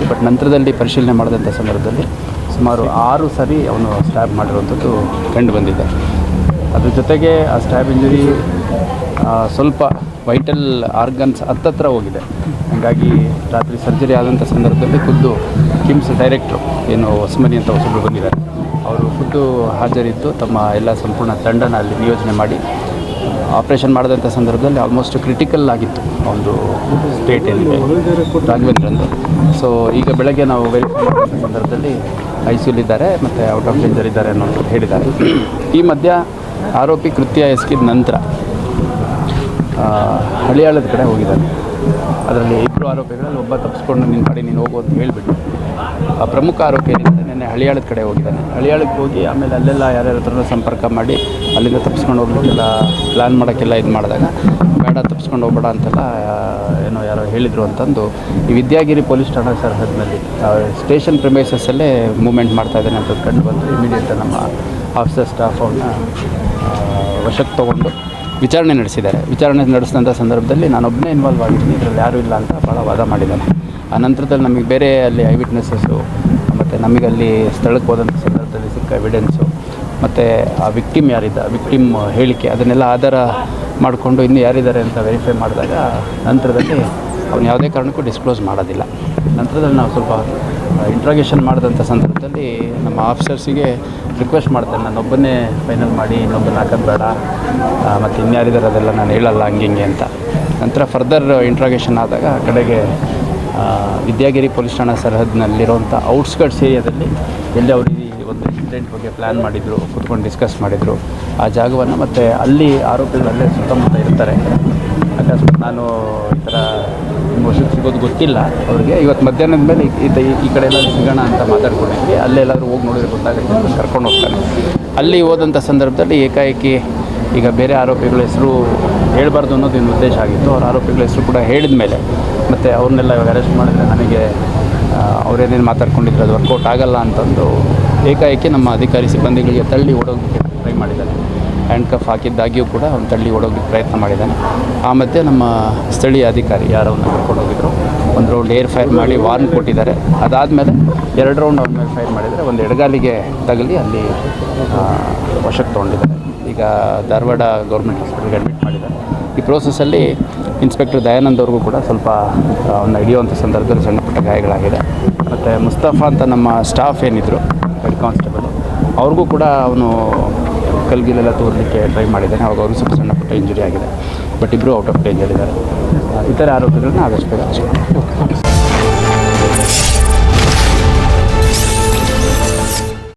But ನಂತರದಲ್ಲಿ ಪರಿಶೀಲನೆ ಮಾಡಿದಂಥ ಸಂದರ್ಭದಲ್ಲಿ ಸುಮಾರು 6 ಸರಿ ಅವನು ಸ್ಟ್ಯಾಬ್ ಮಾಡಿರುವಂಥದ್ದು ಕಂಡು ಬಂದಿದೆ. ಅದ್ರ ಜೊತೆಗೆ ಆ ಸ್ಟ್ಯಾಬ್ ಇಂಜುರಿ ಸ್ವಲ್ಪ ವೈಟಲ್ ಆರ್ಗನ್ಸ್ ಹತ್ತತ್ರ ಹೋಗಿದೆ. ಹಾಗಾಗಿ ರಾತ್ರಿ ಸರ್ಜರಿ ಆದಂಥ ಸಂದರ್ಭದಲ್ಲಿ ಖುದ್ದು ಕಿಮ್ಸ್ ಡೈರೆಕ್ಟ್ರು ಏನು ಹೊಸಮನಿ ಅಂತ ಹೊಸಬ್ರು ಬಂದಿದ್ದಾರೆ, ಅವರು ಖುದ್ದು ಹಾಜರಿದ್ದು ತಮ್ಮ ಎಲ್ಲ ಸಂಪೂರ್ಣ ತಂಡನ ಅಲ್ಲಿ ನಿಯೋಜನೆ ಮಾಡಿ ಆಪ್ರೇಷನ್ ಮಾಡಿದಂಥ ಸಂದರ್ಭದಲ್ಲಿ ಆಲ್ಮೋಸ್ಟ್ ಕ್ರಿಟಿಕಲ್ ಆಗಿತ್ತು ಒಂದು ಸ್ಟೇಟ್ ಏನಿದೆ ರಾಘವೇಂದ್ರಂದು. ಸೊ ಈಗ ಬೆಳಗ್ಗೆ ನಾವು ವೆರಿಫೈ ಮಾಡಿದ ಸಂದರ್ಭದಲ್ಲಿ ICUಲಿದ್ದಾರೆ ಮತ್ತು ಔಟ್ ಆಫ್ ಡೇಂಜರ್ ಇದ್ದಾರೆ ಅನ್ನೋದು ಹೇಳಿದ್ದಾರೆ. ಈ ಮಧ್ಯ ಆರೋಪಿ ಕೃತ್ಯ ಎಸಗಿದ ನಂತರ ಹಳಿಯಾಳದ ಕಡೆ ಹೋಗಿದ್ದಾನೆ. ಅದರಲ್ಲಿ 2 ಆರೋಪಿಗಳಲ್ಲಿ ಒಬ್ಬ ತಪ್ಪಿಸ್ಕೊಂಡು ನಿನ್ನ ಕಡೆ ನೀನು ಹೋಗು ಅಂತ ಹೇಳಿಬಿಟ್ಟು ಆ ಪ್ರಮುಖ ಆರೋಪಿ ಏನಿದೆ ನಿನ್ನೆ ಹಳಿಯಾಳದ ಕಡೆ ಹೋಗಿದ್ದಾನೆ. ಹಳಿಯಾಳಕ್ಕೆ ಹೋಗಿ ಆಮೇಲೆ ಅಲ್ಲೆಲ್ಲ ಯಾರ್ಯಾರ ಹತ್ರ ಸಂಪರ್ಕ ಮಾಡಿ ಅಲ್ಲಿಂದ ತಪ್ಪಿಸ್ಕೊಂಡು ಹೋಗ್ಲಿಕ್ಕೆಲ್ಲ ಪ್ಲ್ಯಾನ್ ಮಾಡೋಕ್ಕೆಲ್ಲ ಇದು ಮಾಡಿದಾಗ ಬೇಡ ತಪ್ಪಿಸ್ಕೊಂಡು ಹೋಗ್ಬೇಡ ಅಂತೆಲ್ಲ ಯಾರೋ ಹೇಳಿದರು ಅಂತಂದು ಈ ವಿದ್ಯಾಗಿರಿ ಪೊಲೀಸ್ ಠಾಣಾ ಸರಹದ್ದಿನಲ್ಲಿ ಸ್ಟೇಷನ್ ಪ್ರಿಮೈಸಸ್ಸಲ್ಲೇ ಮೂವ್ಮೆಂಟ್ ಮಾಡ್ತಾಯಿದ್ದಾನೆ ಅಂತ ಕಂಡು ಬಂದು ಇಮಿಡಿಯೇಟ್ ನಮ್ಮ ಆಫೀಸರ್ ಸ್ಟಾಫ್ ಅವನ್ನ ವಶಕ್ಕೆ ತೊಗೊಂಡು ವಿಚಾರಣೆ ನಡೆಸಿದ್ದಾರೆ. ವಿಚಾರಣೆ ನಡೆಸಿದಂಥ ಸಂದರ್ಭದಲ್ಲಿ ನಾನೊಬ್ಬನೇ ಇನ್ವಾಲ್ವ್ ಆಗಿದ್ದೀನಿ, ಇದರಲ್ಲಿ ಯಾರೂ ಇಲ್ಲ ಅಂತ ಭಾಳ ವಾದ ಮಾಡಿದ್ದಾನೆ. ಆ ನಂತರದಲ್ಲಿ ನಮಗೆ ಬೇರೆ ಅಲ್ಲಿ ಐ ವಿಟ್ನೆಸ್ಸಸ್ಸು ಮತ್ತು ನಮಗಲ್ಲಿ ಸ್ಥಳಕ್ಕೆ ಹೋದಂಥ ಸಂದರ್ಭದಲ್ಲಿ ಸಿಕ್ಕ ಎವಿಡೆನ್ಸು ಮತ್ತು ಆ ವಿಕ್ಟಿಮ್ ಯಾರಿದ್ದ ವಿಕ್ಟಿಮ್ ಹೇಳಿಕೆ ಅದನ್ನೆಲ್ಲ ಆಧಾರ ಮಾಡಿಕೊಂಡು ಇನ್ನೂ ಯಾರಿದ್ದಾರೆ ಅಂತ ವೆರಿಫೈ ಮಾಡಿದಾಗ ನಂತರದಲ್ಲಿ ಅವನು ಯಾವುದೇ ಕಾರಣಕ್ಕೂ ಡಿಸ್ಕ್ಲೋಸ್ ಮಾಡೋದಿಲ್ಲ. ನಂತರದಲ್ಲಿ ನಾವು ಸ್ವಲ್ಪ ಇಂಟ್ರಾಗೇಷನ್ ಮಾಡಿದಂಥ ಸಂದರ್ಭದಲ್ಲಿ ನಮ್ಮ ಆಫೀಸರ್ಸಿಗೆ ರಿಕ್ವೆಸ್ಟ್ ಮಾಡ್ತೇನೆ, ನಾನೊಬ್ಬನೇ ಫೈನಲ್ ಮಾಡಿ ಇನ್ನೊಬ್ಬನ ಹಾಕೋದು ಬೇಡ ಮತ್ತು ಇನ್ಯಾರಿದ್ದಾರೆ ಅದೆಲ್ಲ ನಾನು ಹೇಳಲ್ಲ ಹಂಗೆ ಅಂತ. ನಂತರ ಫರ್ದರ್ ಇಂಟ್ರಾಗೇಷನ್ ಆದಾಗ ಕಡೆಗೆ ವಿದ್ಯಾಗಿರಿ ಪೊಲೀಸ್ ಠಾಣಾ ಸರಹದ್ದಿನಲ್ಲಿರುವಂಥ ಔಟ್ಸ್ಕರ್ಟ್ಸ್ ಏರಿಯಾದಲ್ಲಿ ಎಲ್ಲಿ ಅವರು ಈ ಒಂದು ಇನ್ಸಿಡೆಂಟ್ ಬಗ್ಗೆ ಪ್ಲ್ಯಾನ್ ಮಾಡಿದರು, ಕೂತ್ಕೊಂಡು ಡಿಸ್ಕಸ್ ಮಾಡಿದರು ಆ ಜಾಗವನ್ನು. ಮತ್ತು ಅಲ್ಲಿ ಆರೋಪಿಗಳಲ್ಲೇ ಸುತ್ತಮುತ್ತ ಇರ್ತಾರೆ. ಅಕಸ್ಮಾತ್ ನಾನು ಈ ಥರ ನಿಮ್ಮ ವರ್ಷಕ್ಕೆ ಸಿಗೋದು ಗೊತ್ತಿಲ್ಲ ಅವ್ರಿಗೆ, ಇವತ್ತು ಮಧ್ಯಾಹ್ನದ ಮೇಲೆ ಈ ಕಡೆ ಎಲ್ಲರೂ ಸಿಗೋಣ ಅಂತ ಮಾತಾಡ್ಕೊಂಡಿದ್ವಿ. ಅಲ್ಲೆಲ್ಲಾದರೂ ಹೋಗಿ ನೋಡಿದ್ರೆ ಗೊತ್ತಾಗುತ್ತೆ ಅಂತ ಕರ್ಕೊಂಡು ಹೋಗ್ತಾನೆ. ಅಲ್ಲಿ ಹೋದಂಥ ಸಂದರ್ಭದಲ್ಲಿ ಏಕಾಏಕಿ ಈಗ ಬೇರೆ ಆರೋಪಿಗಳ ಹೆಸರು ಹೇಳಬಾರ್ದು ಅನ್ನೋದು ಏನು ಉದ್ದೇಶ ಆಗಿತ್ತು. ಅವ್ರ ಆರೋಪಿಗಳ ಹೆಸರು ಕೂಡ ಹೇಳಿದ ಮೇಲೆ ಮತ್ತು ಅವ್ರನ್ನೆಲ್ಲ ಇವಾಗ ಅರೆಸ್ಟ್ ಮಾಡಿದ್ರೆ ನನಗೆ ಅವರೇನೇನು ಮಾತಾಡ್ಕೊಂಡಿದ್ರು ಅದು ವರ್ಕೌಟ್ ಆಗೋಲ್ಲ ಅಂತಂದು ಏಕಾಏಕಿ ನಮ್ಮ ಅಧಿಕಾರಿ ಸಿಬ್ಬಂದಿಗಳಿಗೆ ತಳ್ಳಿ ಓಡೋಗಲಿಕ್ಕೆ ಟ್ರೈ ಮಾಡಿದ್ದಾನೆ. ಹ್ಯಾಂಡ್ ಕಫ್ ಹಾಕಿದ್ದಾಗಿಯೂ ಕೂಡ ಅವ್ನು ತಳ್ಳಿ ಓಡೋಗ್ಲಿಕ್ಕೆ ಪ್ರಯತ್ನ ಮಾಡಿದ್ದಾನೆ. ಆ ಮಧ್ಯೆ ನಮ್ಮ ಸ್ಥಳೀಯ ಅಧಿಕಾರಿ ಯಾರು ಅವನ್ನ ಕರ್ಕೊಂಡು ಹೋಗಿದ್ರು, ಒಂದು ರೌಂಡ್ ಏರ್ ಫೈರ್ ಮಾಡಿ ವಾರ್ನ್ ಕೊಟ್ಟಿದ್ದಾರೆ. ಅದಾದಮೇಲೆ 2 ರೌಂಡ್ ಅವನ ಮೇಲೆ ಫೈರ್ ಮಾಡಿದರೆ ಒಂದು ಎಡಗಾಲಿಗೆ ತಗಲಿ ಅಲ್ಲಿ ವಶಕ್ಕೆ ತೊಗೊಂಡಿದ್ದಾರೆ. ಈಗ ಧಾರವಾಡ ಗೌರ್ಮೆಂಟ್ ಹಾಸ್ಪಿಟಲ್ಗೆ ಅಡ್ಮಿಟ್ ಮಾಡಿದ್ದಾರೆ. ಈ ಪ್ರೋಸೆಸ್ಸಲ್ಲಿ ಇನ್ಸ್ಪೆಕ್ಟರ್ ದಯಾನಂದ್ ಅವ್ರಿಗೂ ಕೂಡ ಸ್ವಲ್ಪ ಅವನ್ನ ಹಿಡಿಯುವಂಥ ಸಂದರ್ಭದಲ್ಲಿ ಸಣ್ಣ ಪುಟ್ಟ ಗಾಯಗಳಾಗಿದೆ. ಮತ್ತು ಮುಸ್ತಫಾ ಅಂತ ನಮ್ಮ ಸ್ಟಾಫ್ ಏನಿದ್ರು ಹೆಡ್ ಕಾನ್ಸ್ಟೇಬಲ್ ಅವ್ರಿಗೂ ಕೂಡ ಅವನು ಕಲ್ಗಿಲೆಲ್ಲ ತೋರಲಿಕ್ಕೆ ಟ್ರೈ ಮಾಡಿದ್ದಾನೆ. ಅವಾಗ ಅವ್ರಿಗೂ ಸ್ವಲ್ಪ ಸಣ್ಣ ಪುಟ್ಟ ಇಂಜುರಿ ಆಗಿದೆ. ಬಟ್ ಇಬ್ಬರು ಔಟ್ ಆಫ್ ಡೇಂಜರ್ ಇದ್ದಾರೆ. ಇತರ ಆರೋಪಿಗಳನ್ನ ಆದಷ್ಟು ಬೇಗ ಅರೆಸ್ಟ್ ಮಾಡಿ